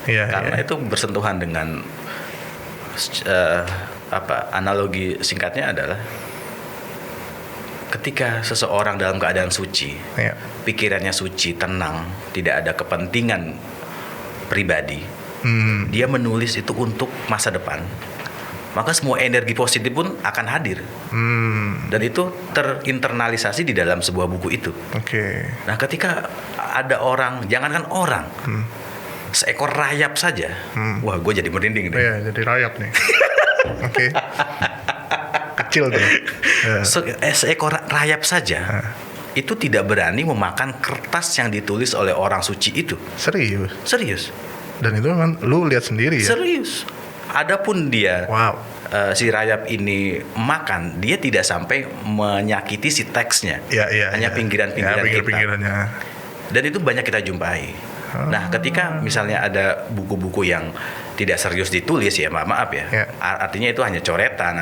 Karena itu bersentuhan dengan analogi singkatnya adalah ketika seseorang dalam keadaan suci, pikirannya suci, tenang, tidak ada kepentingan pribadi, dia menulis itu untuk masa depan, maka semua energi positif pun akan hadir. Dan itu terinternalisasi di dalam sebuah buku itu. Nah, ketika ada orang, jangankan orang, seekor rayap saja, wah, gue jadi merinding nih. Iya, jadi rayap nih. Kecil tuh. Seekor rayap saja itu tidak berani memakan kertas yang ditulis oleh orang suci itu. Serius. Dan itu kan lu lihat sendiri ya. Serius. Adapun dia si rayap ini makan, dia tidak sampai menyakiti si teksnya. Hanya pinggiran-pinggirannya. Dan itu banyak kita jumpai. Nah, ketika misalnya ada buku-buku yang tidak serius ditulis ya, maaf ya. Artinya itu hanya coretan,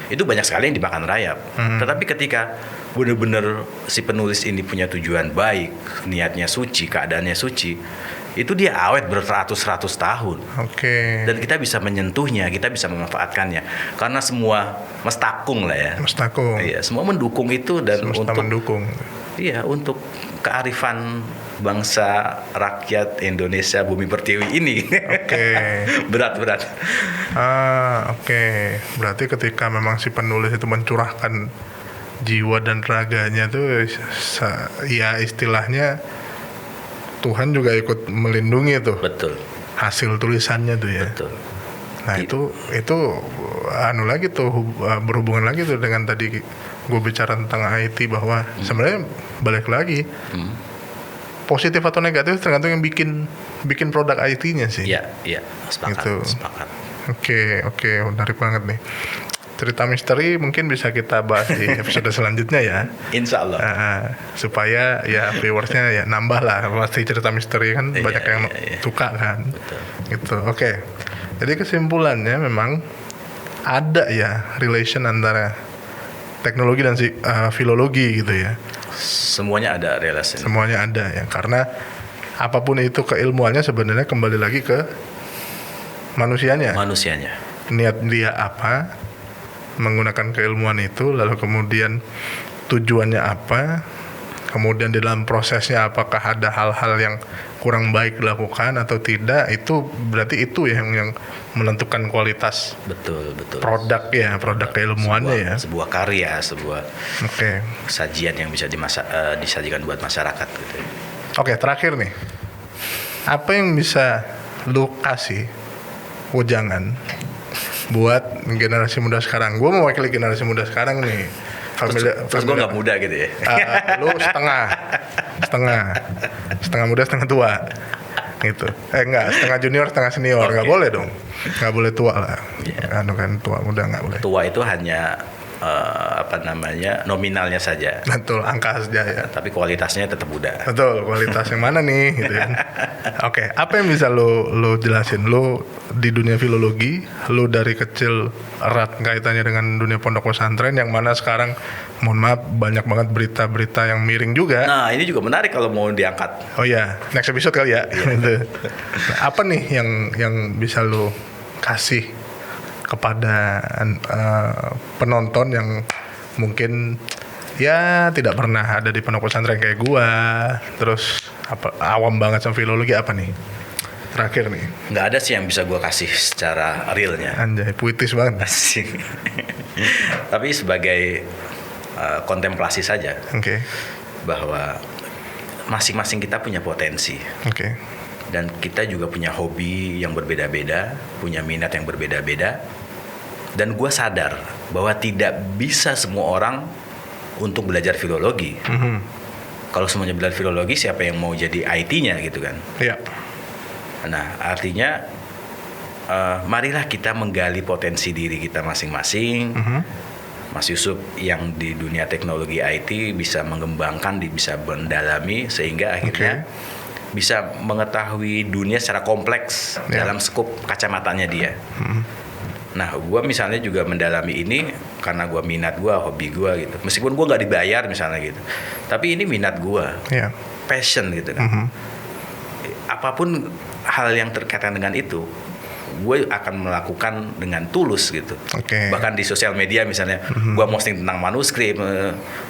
itu banyak sekali yang dimakan rayap. Tetapi ketika benar-benar si penulis ini punya tujuan baik, niatnya suci, keadaannya suci, itu dia awet beratus-ratus tahun. Dan kita bisa menyentuhnya, kita bisa memanfaatkannya. Karena semua mestakung lah ya. Iya, semua mendukung itu dan untuk kearifan bangsa rakyat Indonesia Bumi Pertiwi ini. Berat. Berarti ketika memang si penulis itu mencurahkan jiwa dan raganya tuh, ya istilahnya Tuhan juga ikut melindungi tuh. Betul. Hasil tulisannya tuh ya. Betul. Nah itu lagi tuh berhubungan lagi tuh dengan tadi gue bicara tentang IT bahwa sebenarnya balik lagi. Positif atau negatif tergantung yang bikin produk IT-nya sih. Iya, sepakat. Oke, menarik banget nih. Cerita misteri mungkin bisa kita bahas di episode selanjutnya ya. Insya Allah. Supaya ya viewersnya ya nambah lah. Pasti cerita misteri kan banyak yang suka kan. Betul. Gitu. Jadi kesimpulannya memang ada ya relation antara teknologi dan filologi gitu ya. Semuanya ada relasi. Semuanya ada ya, karena apapun itu keilmuannya sebenarnya kembali lagi ke manusianya. Niat dia apa, menggunakan keilmuan itu, lalu kemudian tujuannya apa, kemudian di dalam prosesnya apakah ada hal-hal yang kurang baik dilakukan atau tidak, itu berarti itu yang menentukan kualitas produk keilmuannya sebuah karya, sebuah sajian yang bisa disajikan buat masyarakat gitu. Terakhir nih, apa yang bisa lu kasih wejangan buat generasi muda sekarang? Gue mewakili generasi muda sekarang nih, Terus gue nggak muda gitu ya? Lu setengah muda setengah tua gitu. Enggak, setengah junior setengah senior. Nggak boleh dong, nggak boleh tua lah. Anu kan tua muda nggak boleh. Tua itu hanya nominalnya saja. Betul, angka saja ya. Tapi kualitasnya tetap muda. Betul, kualitas yang mana nih gitu kan. Oke, apa yang bisa lu jelasin? Lu di dunia filologi, lu dari kecil erat kaitannya dengan dunia pondok pesantren yang mana sekarang mohon maaf banyak banget berita-berita yang miring juga. Nah, ini juga menarik kalau mau diangkat. Oh iya, next episode kali ya. Gitu. Nah, apa nih yang bisa lu kasih kepada penonton yang mungkin ya tidak pernah ada di pondok pesantren kayak gua, terus awam banget sama filologi, apa nih terakhir nih? Nggak ada sih yang bisa gua kasih secara realnya. Anjay, puitis banget. Asik. Tapi sebagai kontemplasi saja. Oke. Bahwa masing-masing kita punya potensi. Oke. Dan kita juga punya hobi yang berbeda-beda, punya minat yang berbeda-beda. Dan gue sadar bahwa tidak bisa semua orang untuk belajar filologi. Kalau semuanya belajar filologi, siapa yang mau jadi IT-nya gitu kan? Iya. Nah, artinya marilah kita menggali potensi diri kita masing-masing. Mas Yusuf yang di dunia teknologi IT bisa mengembangkan, bisa mendalami sehingga akhirnya bisa mengetahui dunia secara kompleks dalam skup kacamatanya dia. Nah, gue misalnya juga mendalami ini karena gue minat gue, hobi gue gitu. Meskipun gue nggak dibayar misalnya gitu, tapi ini minat gue, passion gitu kan. Apapun hal yang terkaitan dengan itu, gue akan melakukan dengan tulus gitu. Bahkan di sosial media misalnya, gue posting tentang manuskrip,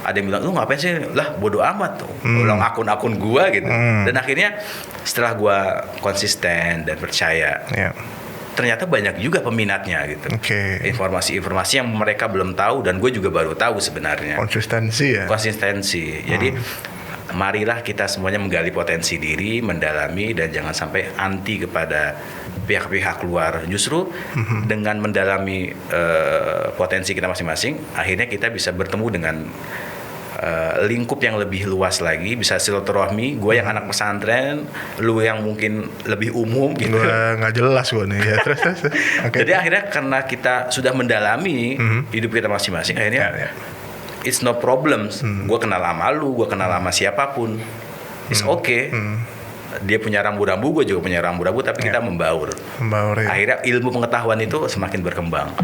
ada yang bilang, lu ngapain sih? Lah bodo amat tuh, ulang akun-akun gue gitu. Dan akhirnya setelah gue konsisten dan percaya, ternyata banyak juga peminatnya gitu. Informasi-informasi yang mereka belum tahu dan gue juga baru tahu sebenarnya. Konsistensi. Jadi marilah kita semuanya menggali potensi diri, mendalami, dan jangan sampai anti kepada pihak-pihak luar. Justru dengan mendalami potensi kita masing-masing, akhirnya kita bisa bertemu dengan lingkup yang lebih luas lagi, bisa silaturahmi. Gue yang anak pesantren, lu yang mungkin lebih umum gitu. Gue nggak jelas gue nih ya. Terus. Jadi akhirnya karena kita sudah mendalami hidup kita masing-masing, akhirnya it's no problems. Gue kenal sama lu, gue kenal sama siapapun, it's okay. Dia punya rambu-rambu, gue juga punya rambu-rambu, tapi kita membaur. Akhirnya ilmu pengetahuan itu semakin berkembang.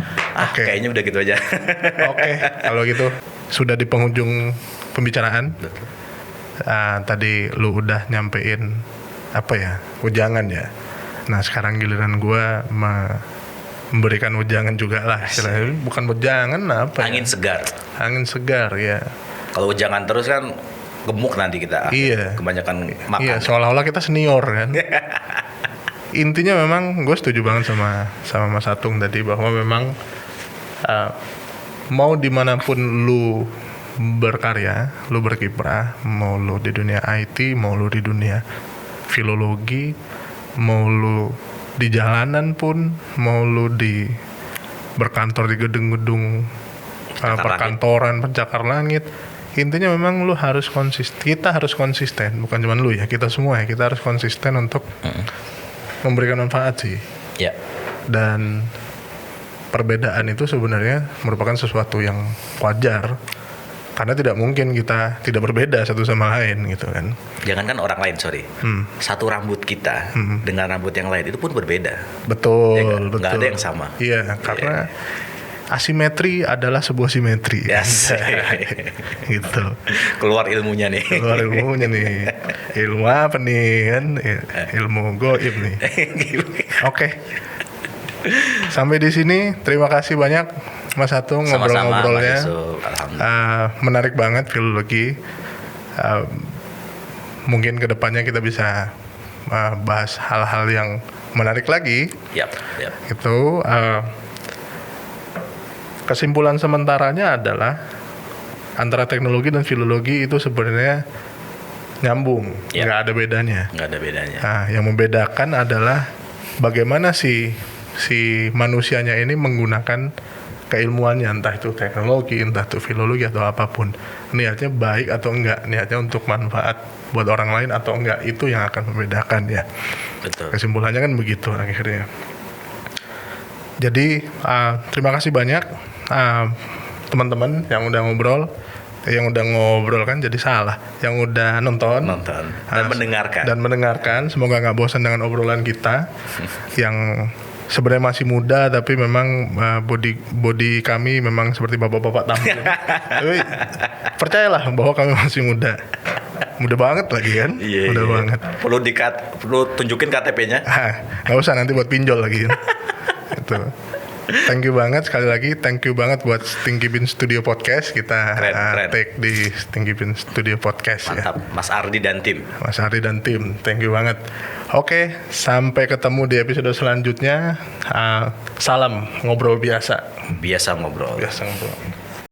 Kayaknya udah gitu aja. Kalau gitu sudah di penghujung pembicaraan. Tadi lu udah nyampein ujangan ya. Nah sekarang giliran gue memberikan ujangan juga lah. Bukan ujangan Angin segar. Angin segar ya. Kalau ujangan terus kan gemuk nanti kita. Kebanyakan makan. Iya, seolah-olah kita senior kan. Intinya memang gue setuju banget sama Mas Atung tadi bahwa memang mau dimanapun lu berkarya, lu berkiprah, mau lu di dunia IT, mau lu di dunia filologi, mau lu di jalanan pun, mau lu berkantor di gedung-gedung perkantoran, pencakar langit, intinya memang lu harus konsisten. Kita harus konsisten, bukan cuma lu ya, kita semua ya, kita harus konsisten untuk memberikan manfaat sih. Dan perbedaan itu sebenarnya merupakan sesuatu yang wajar, karena tidak mungkin kita tidak berbeda satu sama lain gitu kan. Jangankan orang lain, satu rambut kita dengan rambut yang lain itu pun berbeda. Betul. Nggak ada yang sama. Iya, karena asimetri adalah sebuah simetri. Gitu. Keluar ilmunya nih. Ilmu apa nih kan? Ilmu goib nih. Oke. Sampai di sini, terima kasih banyak Mas Atung ngobrol-ngobrolnya. Menarik banget filologi. Mungkin kedepannya kita bisa bahas hal-hal yang menarik lagi. Itu kesimpulan sementaranya adalah antara teknologi dan filologi itu sebenarnya nyambung, nggak ada bedanya. Nah, yang membedakan adalah bagaimana si manusianya ini menggunakan keilmuannya, entah itu teknologi, entah itu filologi atau apapun. Niatnya baik atau enggak, niatnya untuk manfaat buat orang lain atau enggak, itu yang akan membedakan ya. Betul. Kesimpulannya kan begitu akhirnya. Jadi terima kasih banyak teman-teman yang udah ngobrol. Yang udah ngobrol kan jadi salah. Yang udah nonton dan mendengarkan. Semoga nggak bosan dengan obrolan kita yang sebenarnya masih muda, tapi memang body kami memang seperti bapak-bapak tampil. Tapi percayalah bahwa kami masih muda banget lagi kan. Iya. Banget. Perlu tunjukin KTP-nya. Nggak usah, nanti buat pinjol lagi kan. Itu. Thank you banget sekali lagi, thank you banget buat Stinky Bean Studio Podcast. Kita keren. take di Stinky Bean Studio Podcast. Mantap, ya. Mas Ardi dan tim, thank you banget. Oke, sampai ketemu di episode selanjutnya. Salam ngobrol biasa. Biasa ngobrol.